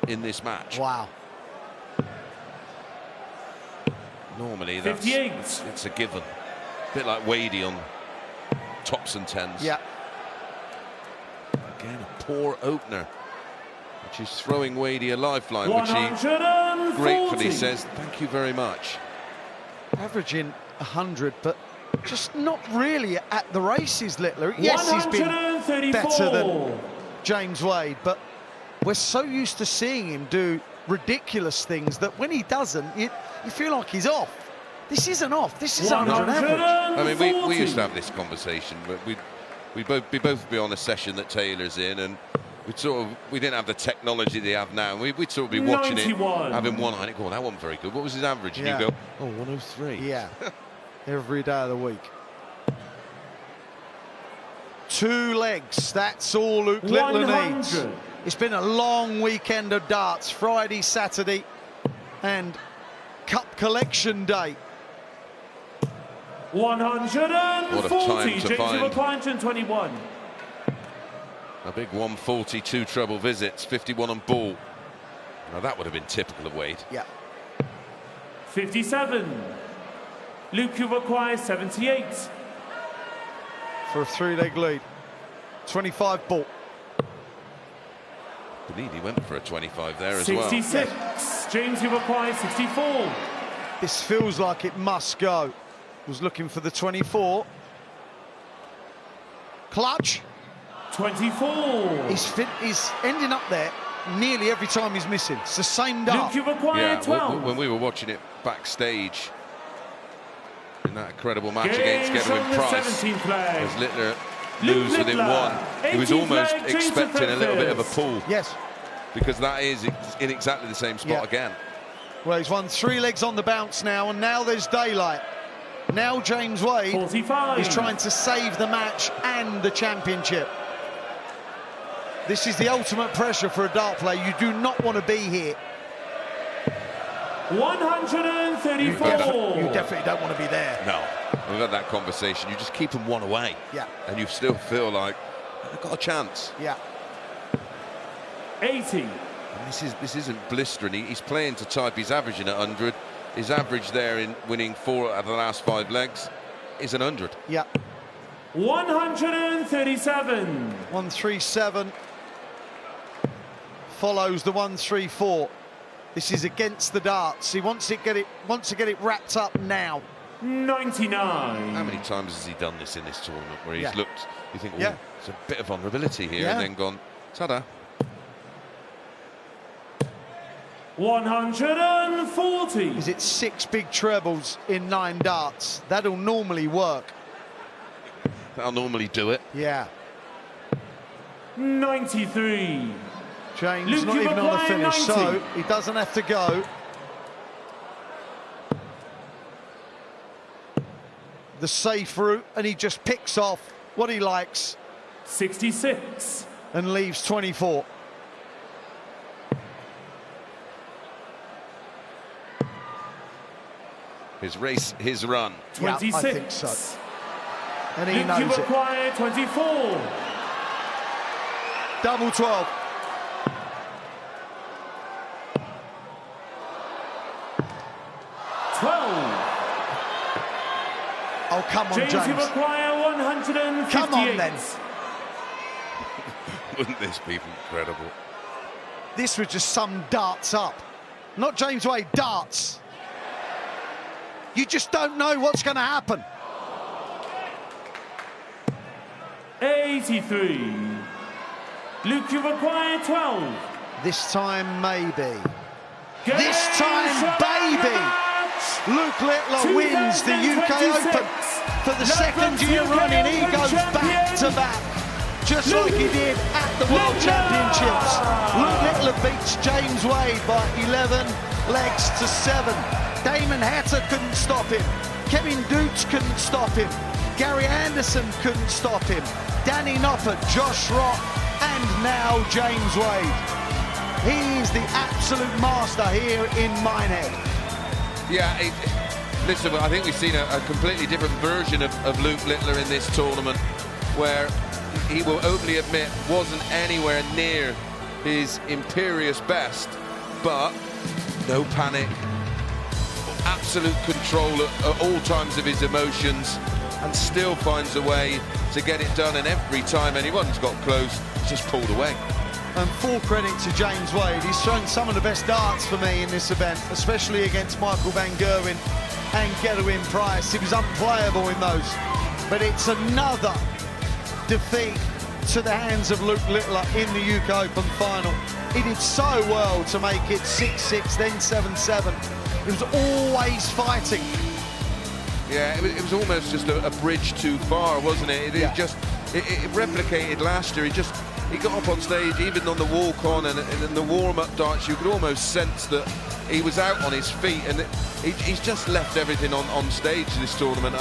in this match. Wow. Normally, it's a given. A bit like Wadey on tops and tens. Yeah. Again, a poor opener, which is throwing Wadey a lifeline, which he gratefully says, thank you very much. Averaging 100, but just not really at the races, Littler. Yes, he's been better than James Wade, but we're so used to seeing him do ridiculous things that when he doesn't, you feel like he's off. This isn't off. This is under an average. I mean, we used to have this conversation, but we'd both be on a session that Taylor's in, and we didn't have the technology they have now. We'd sort of be watching 91. it, having one eye, and go, oh, that wasn't very good. What was his average? And you go, oh, 103. Yeah, every day of the week. 2 legs, that's all Luke Littler needs. It's been a long weekend of darts, Friday, Saturday, and Cup Collection Day. 140, James 121. A big 142 treble visits, 51 on ball. Now that would have been typical of Wade. Yeah. 57. Luke requires 78. For a 3-leg lead. 25 ball. Indeed, he went for a 25 there as well. 66. James requires 64. This feels like it must go. Was looking for the 24. Clutch. 24. He's ending up there nearly every time he's missing. It's the same dart. Luke requires 12. When we were watching it backstage in that incredible match against Gedwin Price, as Littler moves within 1, he was almost expecting a little bit of a pull. Yes. Because that is in exactly the same spot again. Well, he's won 3 legs on the bounce now, and now there's daylight. Now James Wade 45. is trying to save the match and the championship. This is the ultimate pressure for a dart player. You do not want to be here. 134. You definitely don't want to be there. No. We've had that conversation. You just keep them 1 away. Yeah. And you still feel like, I've got a chance. Yeah. 80. And this isn't blistering. He's playing to type. He's averaging at 100. His average there in winning 4 out of the last 5 legs is an 100. Yeah. 137. 137 follows the 134. This is against the darts. He wants to get it wrapped up now. 99. How many times has he done this in this tournament where he's looked, you think, oh, there's a bit of vulnerability here, and then gone, ta-da. 140. Is it 6 big trebles in 9 darts? That'll normally work. That'll normally do it. Yeah. 93. James Luke, not even on the finish, 90. so he doesn't have to go. The safe route, and he just picks off what he likes. 66. And leaves 24. His race, his run. 26. Yeah, I think so. And he knows it. Require 24. Double 12. Oh, come on, James. James require 158. Come on, then. Wouldn't this be incredible? This was just some darts up. Not James Wade, darts. You just don't know what's going to happen. 83. Luke, you require 12. This time, maybe. This time, baby. Luke Littler wins the UK Open for the second year running. He goes back to back, just like he did at the World Championships. Luke Littler beats James Wade by 11 legs to 7. Damon Hatter couldn't stop him. Kevin Dukes couldn't stop him. Gary Anderson couldn't stop him. Danny Noppert, Josh Rock, and now James Wade. He's the absolute master here in Minehead. Yeah, listen, I think we've seen a completely different version of Luke Littler in this tournament, where he will openly admit wasn't anywhere near his imperious best, but no panic, absolute control at all times of his emotions, and still finds a way to get it done. And every time anyone's got close, he's just pulled away. And full credit to James Wade. He's shown some of the best darts for me in this event, especially against Michael van Gerwen and Gerwin Price. He was unplayable in those. But it's another defeat to the hands of Luke Littler in the UK Open final. He did so well to make it 6-6, then 7-7. He was always fighting. Yeah, it was almost just a bridge too far, wasn't it? It replicated last year. He got up on stage, even on the walk-on and in the warm-up darts, you could almost sense that he was out on his feet, and he's just left everything on stage this tournament.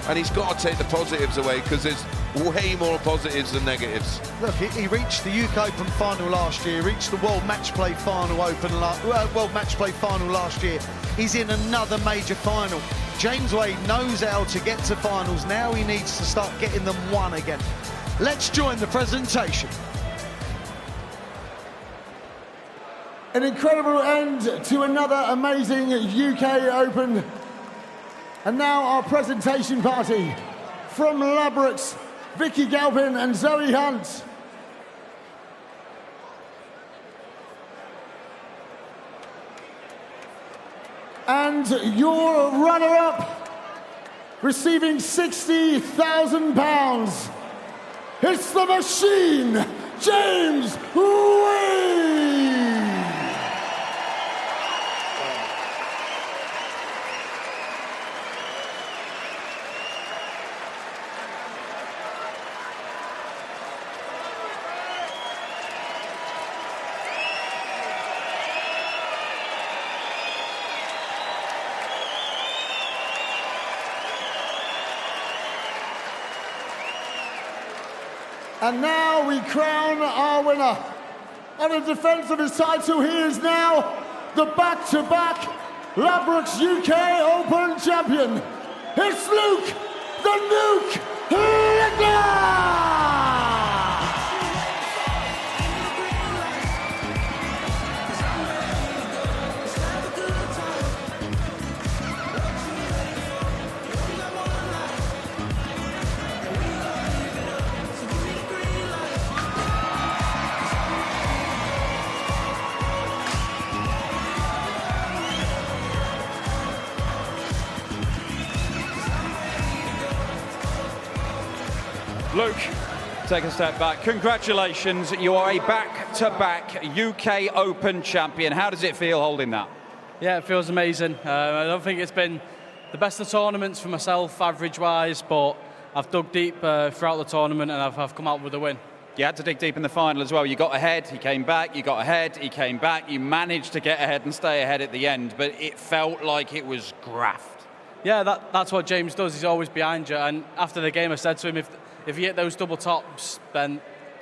And he's got to take the positives away, because there's way more positives than negatives. Look, he reached the UK Open final last year, reached the World Match Play final last year. He's in another major final. James Wade knows how to get to finals. Now he needs to start getting them won again. Let's join the presentation. An incredible end to another amazing UK Open. And now our presentation party from Ladbrokes, Vicky Galpin and Zoe Hunt. And your runner-up, receiving £60,000. It's the machine, James Wade! And now we crown our winner. And in defence of his title, he is now the back-to-back Ladbrokes UK Open champion. It's Luke the Nuke Littler! Luke, take a step back. Congratulations, you are a back-to-back UK Open champion. How does it feel holding that? Yeah, it feels amazing. I don't think it's been the best of tournaments for myself, average-wise, but I've dug deep throughout the tournament and I've come out with a win. You had to dig deep in the final as well. You got ahead, he came back, you got ahead, he came back. You managed to get ahead and stay ahead at the end, but it felt like it was graft. Yeah, that's what James does. He's always behind you. And after the game, I said to him, if you hit those double tops, then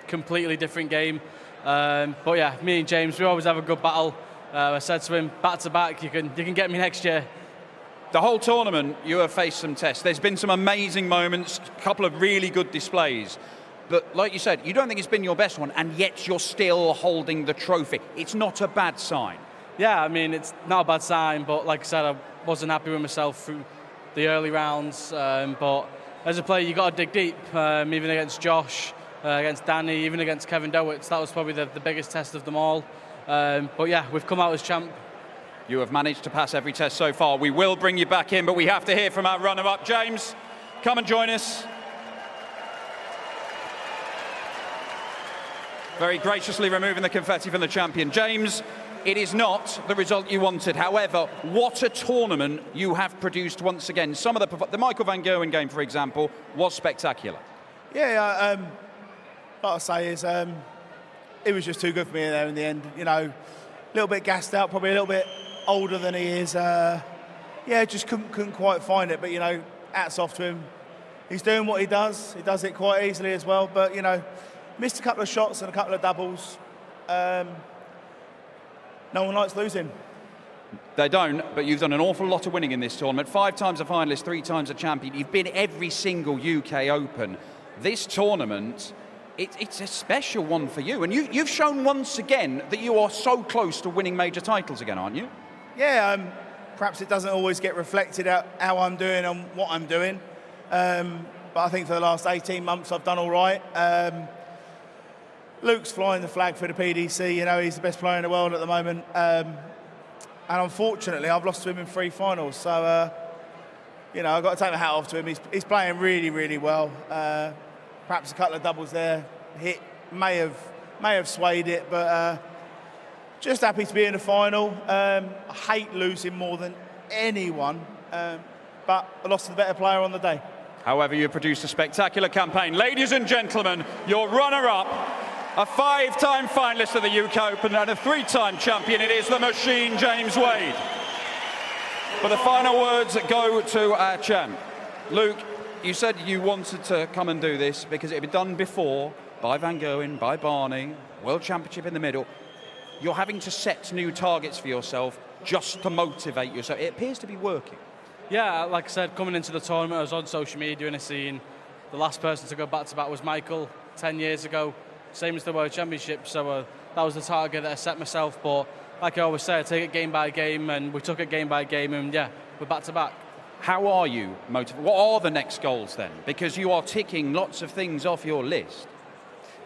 completely different game. But yeah, me and James, we always have a good battle. I said to him, back to back, you can get me next year. The whole tournament, you have faced some tests. There's been some amazing moments, a couple of really good displays. But like you said, you don't think it's been your best one, and yet you're still holding the trophy. It's not a bad sign. Yeah, I mean, it's not a bad sign, but like I said, I wasn't happy with myself through the early rounds. But as a player, you got to dig deep, even against Josh, against Danny, even against Kevin Dowitts. That was probably the biggest test of them all. But yeah, we've come out as champ. You have managed to pass every test so far. We will bring you back in, but we have to hear from our runner-up. James, come and join us. Very graciously removing the confetti from the champion. James, it is not the result you wanted. However, what a tournament you have produced once again. Some of the Michael van Gerwen game, for example, was spectacular. Yeah, what I say is it was just too good for me there in the end. You know, a little bit gassed out, probably a little bit older than he is. Yeah, just couldn't quite find it. But, you know, hats off to him. He's doing what he does. He does it quite easily as well. But, you know, missed a couple of shots and a couple of doubles. No one likes losing. They don't, but you've done an awful lot of winning in this tournament. 5 times a finalist, 3 times a champion. You've been every single UK Open. This tournament it's a special one for you. And you've shown once again that you are so close to winning major titles again, aren't you? Yeah, perhaps it doesn't always get reflected out how I'm doing and what I'm doing. But I think for the last 18 months I've done all right. Luke's flying the flag for the PDC, you know, he's the best player in the world at the moment. And unfortunately, I've lost to him in 3 finals. So, you know, I've got to take my hat off to him. He's playing really, really well. Perhaps a couple of doubles there may have swayed it, but just happy to be in the final. I hate losing more than anyone, but I lost to the better player on the day. However, you produced a spectacular campaign. Ladies and gentlemen, your runner-up, a 5-time finalist of the UK Open and a 3-time champion, it is the Machine, James Wade. But the final words go to our champ. Luke, you said you wanted to come and do this because it had been done before by Van Gerwen, by Barney, World Championship in the middle. You're having to set new targets for yourself just to motivate yourself. It appears to be working. Yeah, like I said, coming into the tournament, I was on social media and I seen the last person to go back-to-back was Michael 10 years ago, same as the World Championship, so that was the target that I set myself, but like I always say, I take it game by game, and we took it game by game, and yeah, we're back-to-back. How are you motivated? What are the next goals then? Because you are ticking lots of things off your list.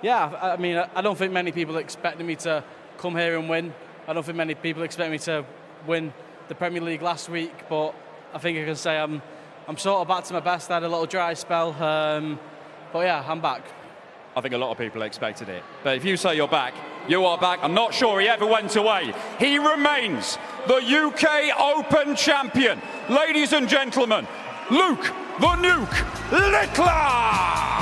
Yeah, I mean, I don't think many people expected me to come here and win. I don't think many people expect me to win the Premier League last week, but I think I can say I'm sort of back to my best. I had a little dry spell, but yeah, I'm back. I think a lot of people expected it. But if you say you're back, you are back. I'm not sure he ever went away. He remains the UK Open champion. Ladies and gentlemen, Luke the Nuke Littler!